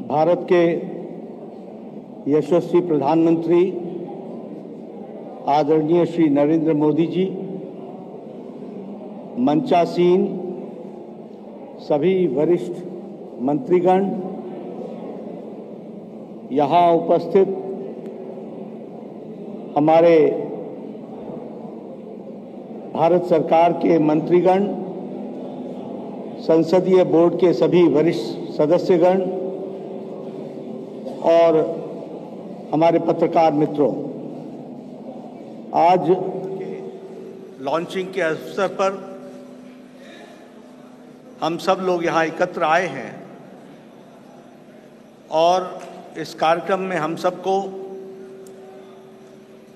भारत के यशस्वी प्रधानमंत्री आदरणीय श्री नरेंद्र मोदी जी, मंचासीन सभी वरिष्ठ मंत्रीगण, यहाँ उपस्थित हमारे भारत सरकार के मंत्रीगण, संसदीय बोर्ड के सभी वरिष्ठ सदस्यगण और हमारे पत्रकार मित्रों, आज लॉन्चिंग के अवसर पर हम सब लोग यहाँ एकत्र आए हैं और इस कार्यक्रम में हम सबको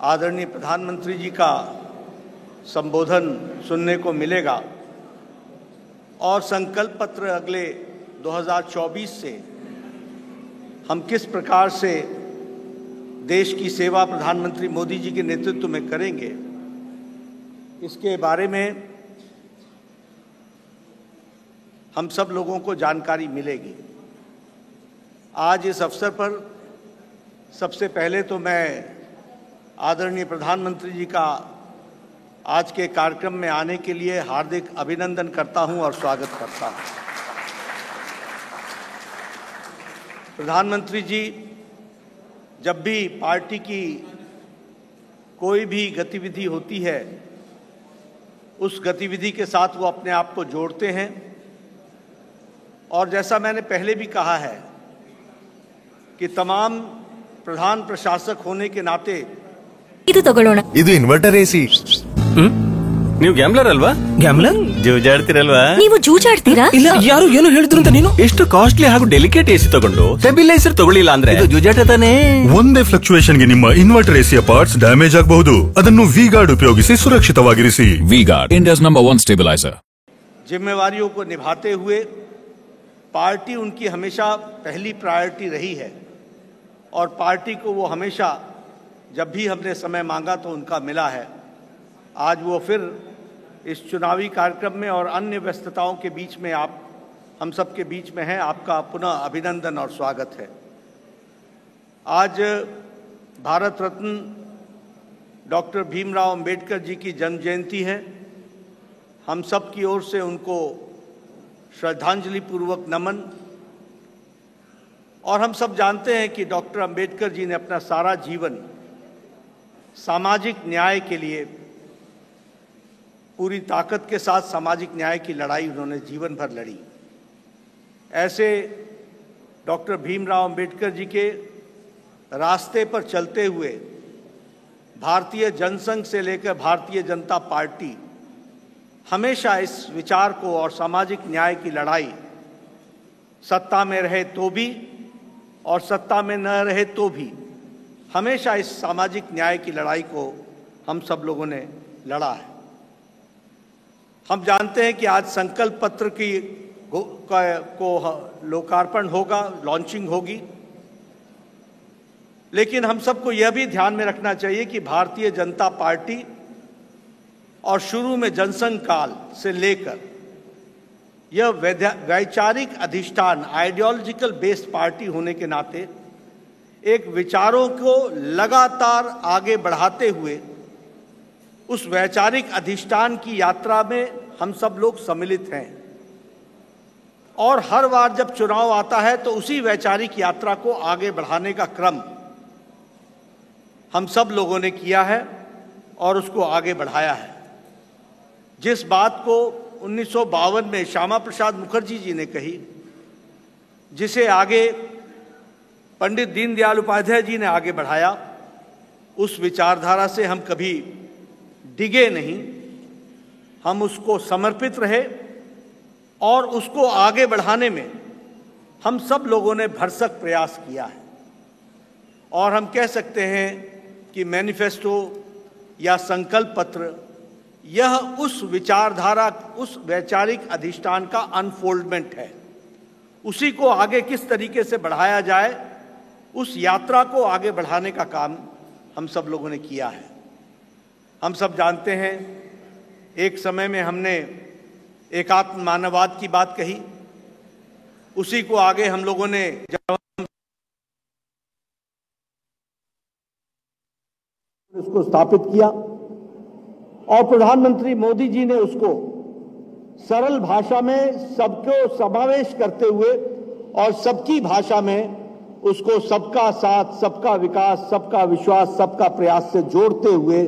आदरणीय प्रधानमंत्री जी का संबोधन सुनने को मिलेगा और संकल्प पत्र अगले 2024 से हम किस प्रकार से देश की सेवा प्रधानमंत्री मोदी जी के नेतृत्व में करेंगे, इसके बारे में हम सब लोगों को जानकारी मिलेगी। आज इस अवसर पर सबसे पहले तो मैं आदरणीय प्रधानमंत्री जी का आज के कार्यक्रम में आने के लिए हार्दिक अभिनंदन करता हूं और स्वागत करता हूं। प्रधानमंत्री जी जब भी पार्टी की कोई भी गतिविधि होती है, उस गतिविधि के साथ वो अपने आप को जोड़ते हैं और जैसा मैंने पहले भी कहा है कि तमाम प्रधान प्रशासक होने के नाते ಇದು ತಗೊಳ್ಳೋಣ। ಇದು ಇನ್ವರ್ಟರ್ ಎಸಿ। ನೀವು ಗ್ಯಾಮ್ಲರ್ ಅಲ್ವಾ? ಗ್ಯಾಮ್ಲರ್? ಜೂಜಾಡ್ತಿರಲ್ವಾ? ನೀವು ಜೂಜಾಡ್ತೀರಾ? ಇಲ್ಲ, ಯಾರು ಏನು ಹೇಳಿದ್ರು ಅಂತ ನೀನು ಎಷ್ಟು ಕಾಸ್ಟ್ಲಿ ಹಾಗೂ ಡೆಲಿಕೇಟ್ ಎಸಿ ತಗೊಂಡು ಸ್ಟೆಬಿಲೈಸರ್ ತಗೊಳ್ಳಿಲ್ಲ ಅಂದ್ರೆ ಇದು ಜೂಜಾಟ ತಾನೇ? ಒಂದೇ ಫ್ಲಕ್ಚುಯೇಷನ್ ಗೆ ನಿಮ್ಮ ಇನ್ವರ್ಟರ್ ಎಸಿಯ ಪಾರ್ಟ್ಸ್ ಡ್ಯಾಮೇಜ್ ಆಗಬಹುದು। ಅದನ್ನು ವಿ ಗಾರ್ಡ್ ಉಪಯೋಗಿಸಿ ಸುರಕ್ಷಿತವಾಗಿರಿಸಿ। V guard, India's number 1 stabiliser. जिम्मेवारियों को निभाते हुए पार्टी उनकी हमेशा पहली प्रायोरिटी रही है और पार्टी को वो हमेशा जब भी हमने समय मांगा तो उनका मिला है। आज वो फिर इस चुनावी कार्यक्रम में और अन्य व्यस्तताओं के बीच में आप हम सब के बीच में हैं। आपका पुनः अभिनंदन और स्वागत है। आज भारत रत्न डॉक्टर भीमराव अंबेडकर जी की जन्म जयंती है। हम सब की ओर से उनको श्रद्धांजलि पूर्वक नमन। और हम सब जानते हैं कि डॉक्टर अंबेडकर जी ने अपना सारा जीवन सामाजिक न्याय के लिए पूरी ताकत के साथ सामाजिक न्याय की लड़ाई उन्होंने जीवन भर लड़ी। ऐसे डॉक्टर भीमराव अंबेडकर जी के रास्ते पर चलते हुए भारतीय जनसंघ से लेकर भारतीय जनता पार्टी हमेशा इस विचार को और सामाजिक न्याय की लड़ाई सत्ता में रहे तो भी और सत्ता में न रहे तो भी हमेशा इस सामाजिक न्याय की लड़ाई को हम सब लोगों ने लड़ा है। हम जानते हैं कि आज संकल्प पत्र को लोकार्पण होगा, लॉन्चिंग होगी, लेकिन हम सबको यह भी ध्यान में रखना चाहिए कि भारतीय जनता पार्टी और शुरू में जनसंघ काल से लेकर यह वैचारिक अधिष्ठान आइडियोलॉजिकल बेस्ड पार्टी होने के नाते एक विचारों को लगातार आगे बढ़ाते हुए उस वैचारिक अधिष्ठान की यात्रा में हम सब लोग सम्मिलित हैं और हर बार जब चुनाव आता है तो उसी वैचारिक यात्रा को आगे बढ़ाने का क्रम हम सब लोगों ने किया है और उसको आगे बढ़ाया है। जिस बात को 1952 में श्यामा प्रसाद मुखर्जी जी ने कही, जिसे आगे पंडित दीनदयाल उपाध्याय जी ने आगे बढ़ाया, उस विचारधारा से हम कभी डिगे नहीं, हम उसको समर्पित रहे और उसको आगे बढ़ाने में हम सब लोगों ने भरसक प्रयास किया है। और हम कह सकते हैं कि मैनिफेस्टो या संकल्प पत्र यह उस विचारधारा, उस वैचारिक अधिष्ठान का अनफोल्डमेंट है। उसी को आगे किस तरीके से बढ़ाया जाए, उस यात्रा को आगे बढ़ाने का काम हम सब लोगों ने किया है। हम सब जानते हैं एक समय में हमने एकात्म मानववाद की बात कही, उसी को आगे हम लोगों ने जब हम उसको स्थापित किया और प्रधानमंत्री मोदी जी ने उसको सरल भाषा में सबको समावेश करते हुए और सबकी भाषा में उसको सबका साथ, सबका विकास, सबका विश्वास, सबका प्रयास से जोड़ते हुए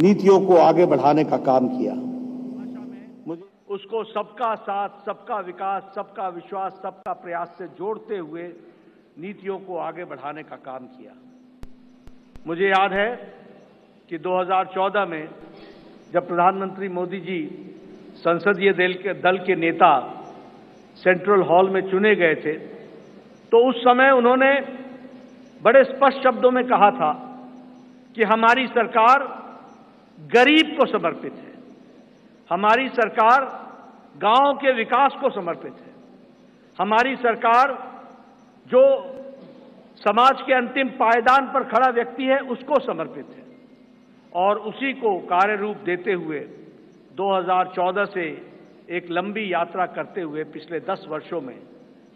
नीतियों को आगे बढ़ाने का काम किया। उसको सबका साथ, सबका विकास, सबका विश्वास, सबका प्रयास से जोड़ते हुए नीतियों को आगे बढ़ाने का काम किया। मुझे याद है कि 2014 में जब प्रधानमंत्री मोदी जी संसदीय दल के नेता सेंट्रल हॉल में चुने गए थे, तो उस समय उन्होंने बड़े स्पष्ट शब्दों में कहा था कि हमारी सरकार गरीब को समर्पित है, हमारी सरकार गांव के विकास को समर्पित है, हमारी सरकार जो समाज के अंतिम पायदान पर खड़ा व्यक्ति है उसको समर्पित है। और उसी को कार्य रूप देते हुए 2014 से एक लंबी यात्रा करते हुए पिछले 10 वर्षों में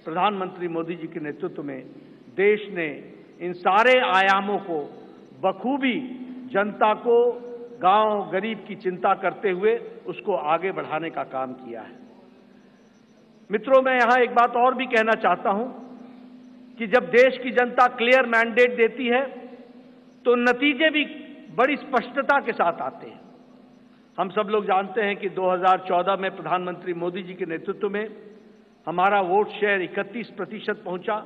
प्रधानमंत्री मोदी जी के नेतृत्व में देश ने इन सारे आयामों को बखूबी जनता को, गांव गरीब की चिंता करते हुए उसको आगे बढ़ाने का काम किया है। मित्रों, मैं यहां एक बात और भी कहना चाहता हूं कि जब देश की जनता क्लियर मैंडेट देती है तो नतीजे भी बड़ी स्पष्टता के साथ आते हैं। हम सब लोग जानते हैं कि 2014 में प्रधानमंत्री मोदी जी के नेतृत्व में हमारा वोट शेयर 31% पहुंचा,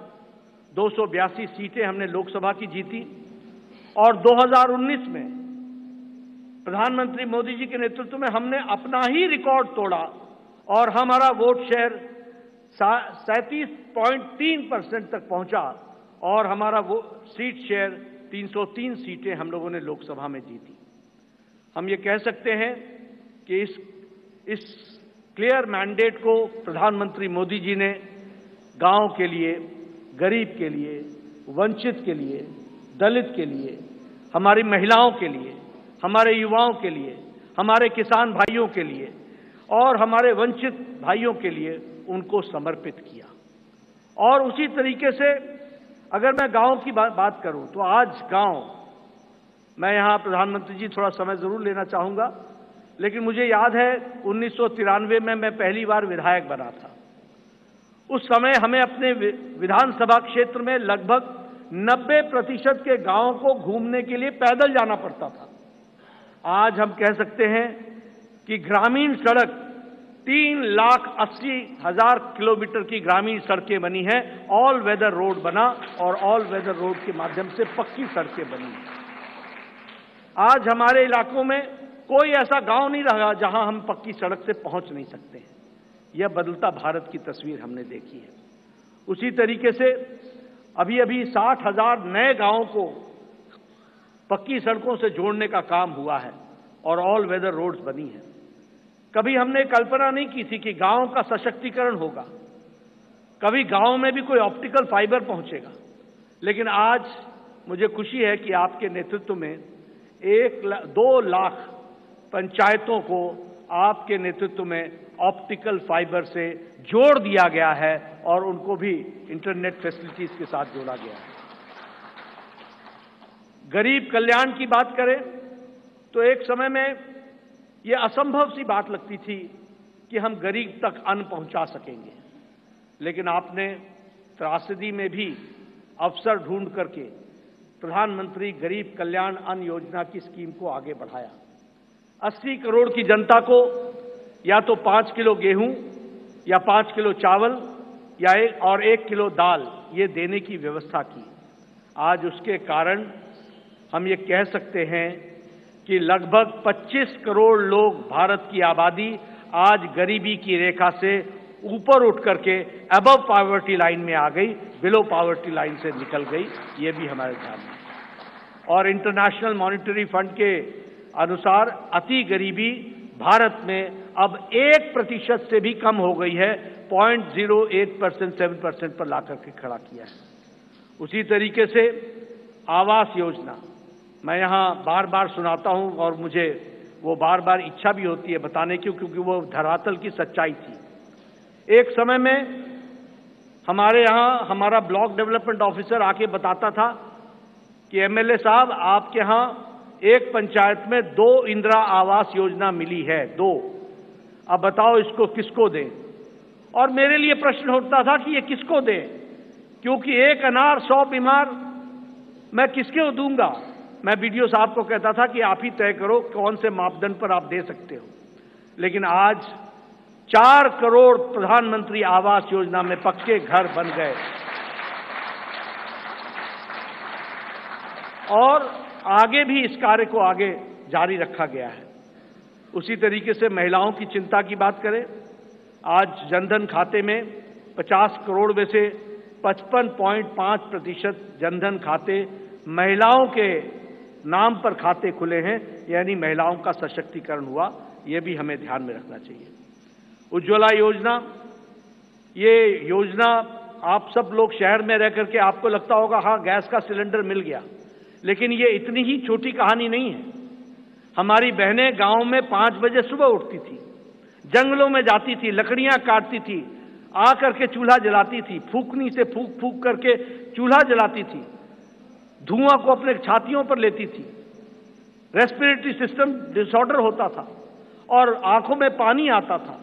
282 सीटें हमने लोकसभा की जीती। और 2019 में प्रधानमंत्री मोदी जी के नेतृत्व में हमने अपना ही रिकॉर्ड तोड़ा और हमारा वोट शेयर 37.3% तक पहुंचा और हमारा वो सीट शेयर 303 सीटें हम लोगों ने लोकसभा में जीती। हम ये कह सकते हैं कि इस क्लियर मैंडेट को प्रधानमंत्री मोदी जी ने गांव के लिए, गरीब के लिए, वंचित के लिए, दलित के लिए, हमारी महिलाओं के लिए, हमारे युवाओं के लिए, हमारे किसान भाइयों के लिए और हमारे वंचित भाइयों के लिए उनको समर्पित किया। और उसी तरीके से अगर मैं गांव की बात करूं तो आज गांव, मैं यहां प्रधानमंत्री जी थोड़ा समय जरूर लेना चाहूंगा, लेकिन मुझे याद है 1993 में मैं पहली बार विधायक बना था। उस समय हमें अपने विधानसभा क्षेत्र में लगभग 90% के गांवों को घूमने के लिए पैदल जाना पड़ता था। आज हम कह सकते हैं कि ग्रामीण सड़क 3,80,000 किलोमीटर की ग्रामीण सड़कें बनी हैं, ऑल वेदर रोड बना और ऑल वेदर रोड के माध्यम से पक्की सड़कें बनी हैं। आज हमारे इलाकों में कोई ऐसा गांव नहीं रहा जहां हम पक्की सड़क से पहुंच नहीं सकते हैं। यह बदलता भारत की तस्वीर हमने देखी है। उसी तरीके से अभी 60,000 नए गांवों को पक्की सड़कों से जोड़ने का काम हुआ है और ऑल वेदर रोड्स बनी हैं। कभी हमने कल्पना नहीं की थी कि गांव का सशक्तिकरण होगा, कभी गांव में भी कोई ऑप्टिकल फाइबर पहुंचेगा, लेकिन आज मुझे खुशी है कि आपके नेतृत्व में 2 लाख पंचायतों को आपके नेतृत्व में ऑप्टिकल फाइबर से जोड़ दिया गया है और उनको भी इंटरनेट फैसिलिटीज के साथ जोड़ा गया है। गरीब कल्याण की बात करें तो एक समय में यह असंभव सी बात लगती थी कि हम गरीब तक अन्न पहुंचा सकेंगे, लेकिन आपने त्रासदी में भी अवसर ढूंढ करके प्रधानमंत्री गरीब कल्याण अन्न योजना की स्कीम को आगे बढ़ाया। 80 करोड़ की जनता को या तो 5 किलो गेहूं या 5 किलो चावल या 1 किलो दाल ये देने की व्यवस्था की। आज उसके कारण हम ये कह सकते हैं कि लगभग 25 करोड़ लोग, भारत की आबादी आज गरीबी की रेखा से ऊपर उठ करके अबव पॉवर्टी लाइन में आ गई, बिलो पॉवर्टी लाइन से निकल गई। ये भी हमारे ध्यान में। और इंटरनेशनल मॉनिटरी फंड के अनुसार अति गरीबी भारत में अब 1% से भी कम हो गई है, 0.08% 7% पर लाकर के खड़ा किया है। उसी तरीके से आवास योजना मैं यहां बार बार सुनाता हूं और मुझे वो बार बार इच्छा भी होती है बताने की, क्योंकि वो धरातल की सच्चाई थी। एक समय में हमारे यहां हमारा ब्लॉक डेवलपमेंट ऑफिसर आके बताता था कि एमएलए साहब आपके यहां एक पंचायत में 2 इंदिरा आवास योजना मिली है, 2। अब बताओ इसको किसको दें? और मेरे लिए प्रश्न उठता था कि ये किसको दें, क्योंकि एक अनार 100 बीमार, मैं किसको दूंगा? मैं बीडीओ साहब को कहता था कि आप ही तय करो कौन से मापदंड पर आप दे सकते हो। लेकिन आज 4 करोड़ प्रधानमंत्री आवास योजना में पक्के घर बन गए और आगे भी इस कार्य को आगे जारी रखा गया है। उसी तरीके से महिलाओं की चिंता की बात करें, आज जनधन खाते में 50 करोड़ में से 55.5% जनधन खाते महिलाओं के नाम पर खाते खुले हैं, यानी महिलाओं का सशक्तिकरण हुआ। यह भी हमें ध्यान में रखना चाहिए। उज्ज्वला योजना, ये योजना आप सब लोग शहर में रह करके आपको लगता होगा हाँ गैस का सिलेंडर मिल गया, लेकिन ये इतनी ही छोटी कहानी नहीं है। हमारी बहनें गांव में 5 बजे सुबह उठती थी, जंगलों में जाती थी, लकड़ियां काटती थी, आ करके चूल्हा जलाती थी, फूकनी से फूक फूक करके चूल्हा जलाती थी, धुआं को अपने छातियों पर लेती थी, रेस्पिरेटरी सिस्टम डिसऑर्डर होता था और आंखों में पानी आता था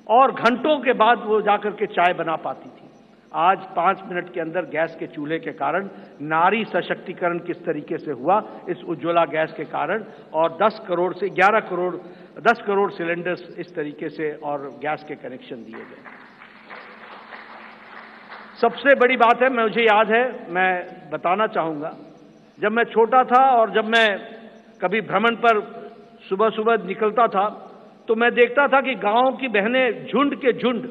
और घंटों के बाद वो जाकर के चाय बना पाती थी। आज 5 मिनट के अंदर गैस के चूल्हे के कारण नारी सशक्तिकरण किस तरीके से हुआ, इस उज्ज्वला गैस के कारण, और 10 करोड़ से 10 करोड़ सिलेंडर्स इस तरीके से और गैस के कनेक्शन दिए गए। सबसे बड़ी बात है, मुझे याद है, मैं बताना चाहूंगा, जब मैं छोटा था और जब मैं कभी भ्रमण पर सुबह सुबह निकलता था तो मैं देखता था कि गांव की बहनें झुंड के झुंड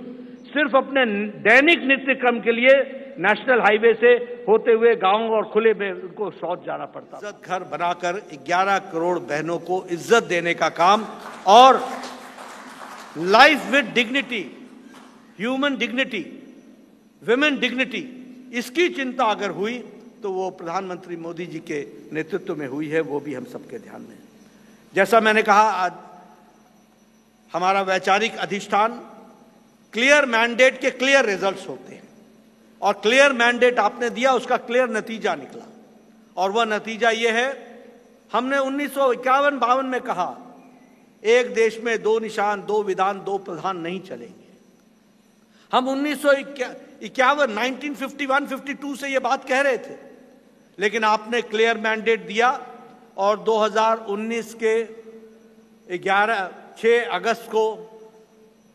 सिर्फ अपने दैनिक नित्य क्रम के लिए नेशनल हाईवे से होते हुए गांव और खुले में उनको शौच जाना पड़ता। इज्जत घर बनाकर 11 करोड़ बहनों को इज्जत देने का काम और life with dignity, human dignity, women dignity, इसकी चिंता अगर हुई तो वो प्रधानमंत्री मोदी जी के नेतृत्व में हुई है, वो भी हम सबके ध्यान में है। जैसा मैंने कहा, आज हमारा वैचारिक अधिष्ठान क्लियर मैंडेट के क्लियर रिजल्ट्स होते हैं और क्लियर मैंडेट आपने दिया, उसका क्लियर नतीजा निकला और वह नतीजा ये है, हमने 1951-52 में कहा एक देश में 2 निशान, 2 विधान, 2 प्रधान नहीं चलेंगे। हम 1951-52 से ये बात कह रहे थे, लेकिन आपने क्लियर मैंडेट दिया और 2019 के 6 अगस्त को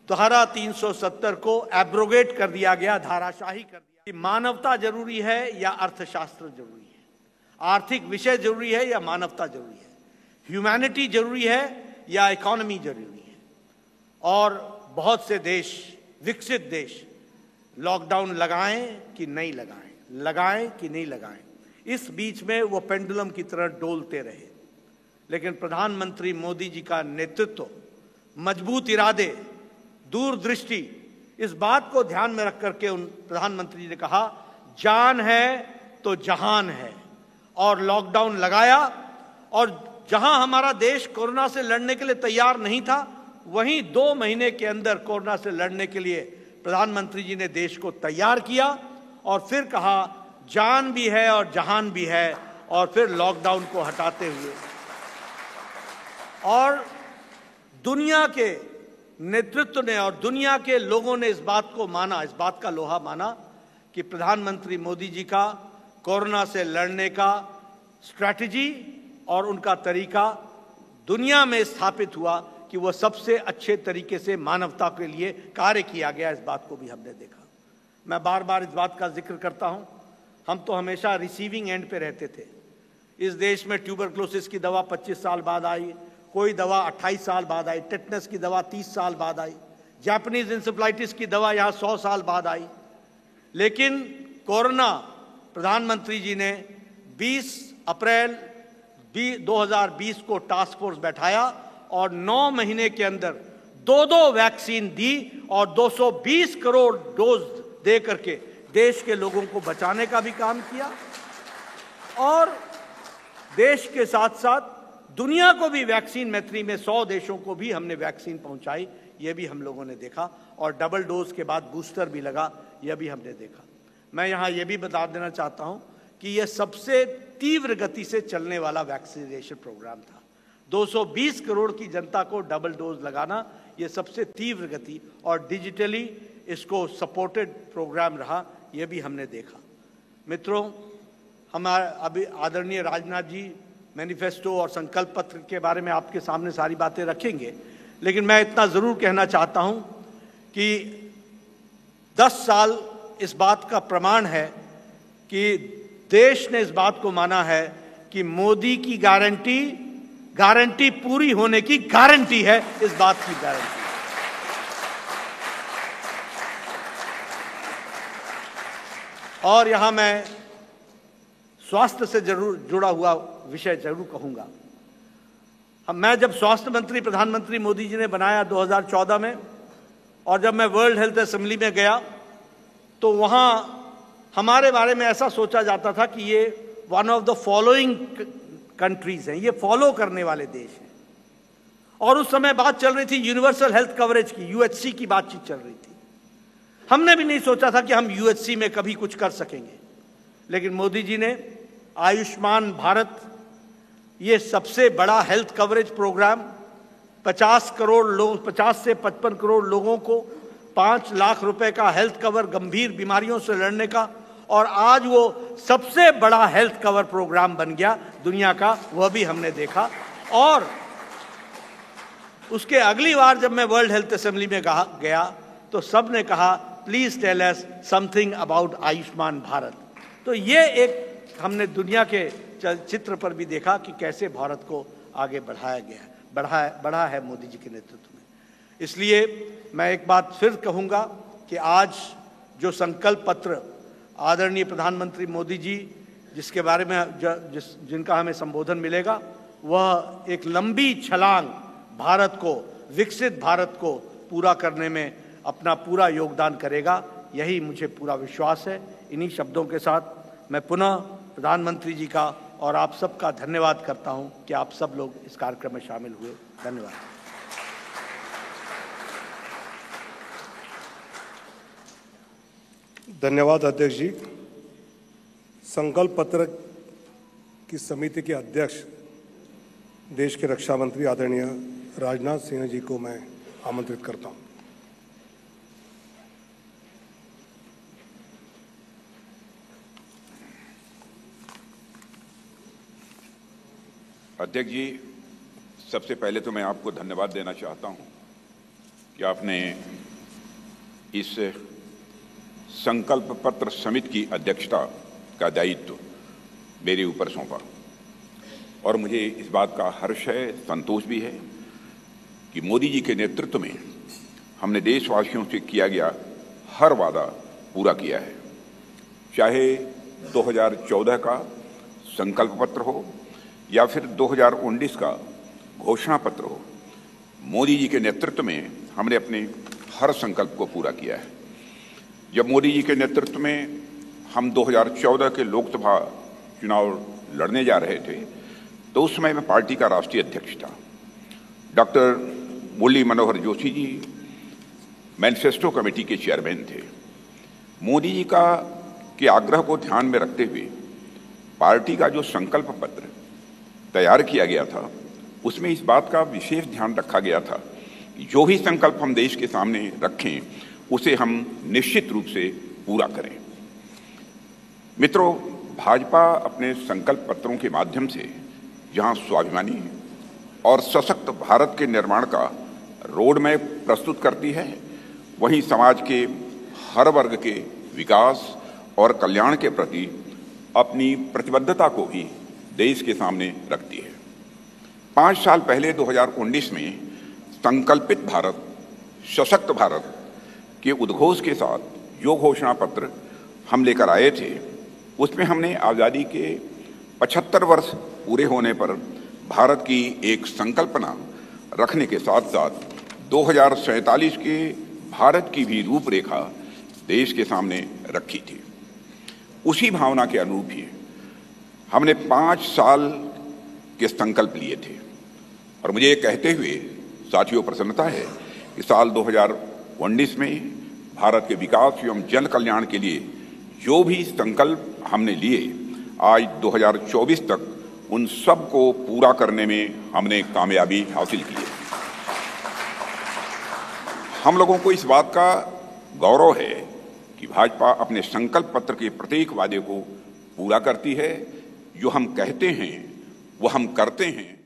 धारा 370 को एब्रोगेट कर दिया गया, धाराशाही कर दिया। कि मानवता जरूरी है या अर्थशास्त्र जरूरी है, आर्थिक विषय जरूरी है या मानवता जरूरी है, ह्यूमैनिटी जरूरी है या इकोनॉमी जरूरी है। और बहुत से देश, विकसित देश, लॉकडाउन लगाएं कि नहीं लगाएं, लगाएं कि नहीं लगाएं, इस बीच में वो पेंडुलम की तरह डोलते रहे। लेकिन प्रधानमंत्री मोदी जी का नेतृत्व, मजबूत इरादे, दूरदृष्टि, इस बात को ध्यान में रख करके उन प्रधानमंत्री जी ने कहा जान है तो जहान है, और लॉकडाउन लगाया। और जहां हमारा देश कोरोना से लड़ने के लिए तैयार नहीं था, वहीं 2 महीने के अंदर कोरोना से लड़ने के लिए प्रधानमंत्री जी ने देश को तैयार किया और फिर कहा जान भी है और जहान भी है, और फिर लॉकडाउन को हटाते हुए और दुनिया के नेतृत्व ने और दुनिया के लोगों ने इस बात को माना, इस बात का लोहा माना कि प्रधानमंत्री मोदी जी का कोरोना से लड़ने का स्ट्रैटेजी और उनका तरीका दुनिया में स्थापित हुआ कि वह सबसे अच्छे तरीके से मानवता के लिए कार्य किया गया। इस बात को भी हमने देखा। मैं बार बार इस बात का जिक्र करता हूं, हम तो हमेशा रिसीविंग एंड पे रहते थे। इस देश में ट्यूबरक्लोसिस की दवा 25 साल बाद आई, कोई दवा 28 साल बाद आई, टेटनस की दवा 30 साल बाद आई, जापानीज इंसेफ्लाइटिस की दवा यहाँ 100 साल बाद आई। लेकिन कोरोना, प्रधानमंत्री जी ने 20 अप्रैल 2020 को टास्क फोर्स बैठाया और 9 महीने के अंदर 2 वैक्सीन दी और 220 करोड़ डोज दे करके देश के लोगों को बचाने का भी काम किया और देश के साथ साथ दुनिया को भी वैक्सीन मैत्री में 100 देशों को भी हमने वैक्सीन पहुंचाई, ये भी हम लोगों ने देखा। और डबल डोज के बाद बूस्टर भी लगा, यह भी हमने देखा। मैं यहाँ ये भी बता देना चाहता हूँ कि यह सबसे तीव्र गति से चलने वाला वैक्सीनेशन प्रोग्राम था। 220 करोड़ की जनता को डबल डोज लगाना यह सबसे तीव्र गति और डिजिटली इसको सपोर्टेड प्रोग्राम रहा, यह भी हमने देखा। मित्रों, हमारे अभी आदरणीय राजनाथ जी मैनिफेस्टो और संकल्प पत्र के बारे में आपके सामने सारी बातें रखेंगे, लेकिन मैं इतना ज़रूर कहना चाहता हूं कि 10 साल इस बात का प्रमाण है कि देश ने इस बात को माना है कि मोदी की गारंटी पूरी होने की गारंटी है, इस बात की गारंटी। और यहां मैं स्वास्थ्य से जरूर जुड़ा हुआ विषय जरूर कहूंगा। मैं जब स्वास्थ्य मंत्री प्रधानमंत्री मोदी जी ने बनाया 2014 में, और जब मैं वर्ल्ड हेल्थ असेंबली में गया तो वहां हमारे बारे में ऐसा सोचा जाता था कि ये one of the following countries हैं, ये फॉलो करने वाले देश हैं। और उस समय बात चल रही थी यूनिवर्सल हेल्थ कवरेज की, यूएचसी की बातचीत चल रही थी। हमने भी नहीं सोचा था कि हम यूएचसी में कभी कुछ कर सकेंगे, लेकिन मोदी जी ने आयुष्मान भारत, ये सबसे बड़ा हेल्थ कवरेज प्रोग्राम, 50 से 55 करोड़ लोगों को 5 लाख रुपए का हेल्थ कवर गंभीर बीमारियों से लड़ने का, और आज वो सबसे बड़ा हेल्थ कवर प्रोग्राम बन गया दुनिया का, वह भी हमने देखा। और उसके अगली बार जब मैं वर्ल्ड हेल्थ असेंबली में गया तो सब ने कहा please tell us something about Ayushman Bharat. तो ये एक हमने दुनिया के चित्र पर भी देखा कि कैसे भारत को आगे बढ़ाया गया, बढ़ा है मोदी जी के नेतृत्व में। इसलिए मैं एक बात फिर कहूंगा कि आज जो संकल्प पत्र आदरणीय प्रधानमंत्री मोदी जी जिसके बारे में जिनका हमें संबोधन मिलेगा, वह एक लंबी छलांग भारत को, विकसित भारत को पूरा करने में अपना पूरा योगदान करेगा, यही मुझे पूरा विश्वास है। इन्हीं शब्दों के साथ मैं पुनः प्रधानमंत्री जी का और आप सबका धन्यवाद करता हूं कि आप सब लोग इस कार्यक्रम में शामिल हुए। धन्यवाद। धन्यवाद अध्यक्ष जी। संकल्प पत्र की समिति के अध्यक्ष देश के रक्षा मंत्री आदरणीय राजनाथ सिंह जी को मैं आमंत्रित करता हूं। अध्यक्ष जी, सबसे पहले तो मैं आपको धन्यवाद देना चाहता हूं कि आपने इस संकल्प पत्र समिति की अध्यक्षता का दायित्व मेरे ऊपर सौंपा, और मुझे इस बात का हर्ष है, संतोष भी है कि मोदी जी के नेतृत्व में हमने देशवासियों से किया गया हर वादा पूरा किया है। चाहे 2014 का संकल्प पत्र हो या फिर 2019 का घोषणा पत्र हो, मोदी जी के नेतृत्व में हमने अपने हर संकल्प को पूरा किया है। जब मोदी जी के नेतृत्व में हम 2014 के लोकसभा चुनाव लड़ने जा रहे थे तो उस समय मैं पार्टी का राष्ट्रीय अध्यक्ष था। Doctor Murli Manohar Joshi ji manifesto committee के चेयरमैन थे। मोदी जी के आग्रह को ध्यान में रखते हुए पार्टी का जो संकल्प पत्र तैयार किया गया था उसमें इस बात का विशेष ध्यान रखा गया था कि जो भी संकल्प हम देश के सामने रखें उसे हम निश्चित रूप से पूरा करें। मित्रों, भाजपा अपने संकल्प पत्रों के माध्यम से जहां स्वाभिमानी और सशक्त भारत के निर्माण का रोड मैप प्रस्तुत करती है, वहीं समाज के हर वर्ग के विकास और कल्याण के प्रति अपनी प्रतिबद्धता को भी देश के सामने रखती है। 5 साल पहले 2019 में संकल्पित भारत, सशक्त भारत के उद्घोष के साथ जो घोषणा पत्र हम लेकर आए थे उसमें हमने आज़ादी के 75 वर्ष पूरे होने पर भारत की एक संकल्पना रखने के साथ साथ 2047 के भारत की भी रूपरेखा देश के सामने रखी थी। उसी भावना के अनुरूप ही हमने 5 साल के संकल्प लिए थे, और मुझे ये कहते हुए साथियों प्रसन्नता है कि साल 2019 में भारत के विकास एवं जन कल्याण के लिए जो भी संकल्प हमने लिए, आज 2024 तक उन सब को पूरा करने में हमने कामयाबी हासिल की है। हम लोगों को इस बात का गौरव है कि भाजपा अपने संकल्प पत्र के प्रत्येक वादे को पूरा करती है। जो हम कहते हैं वो हम करते हैं।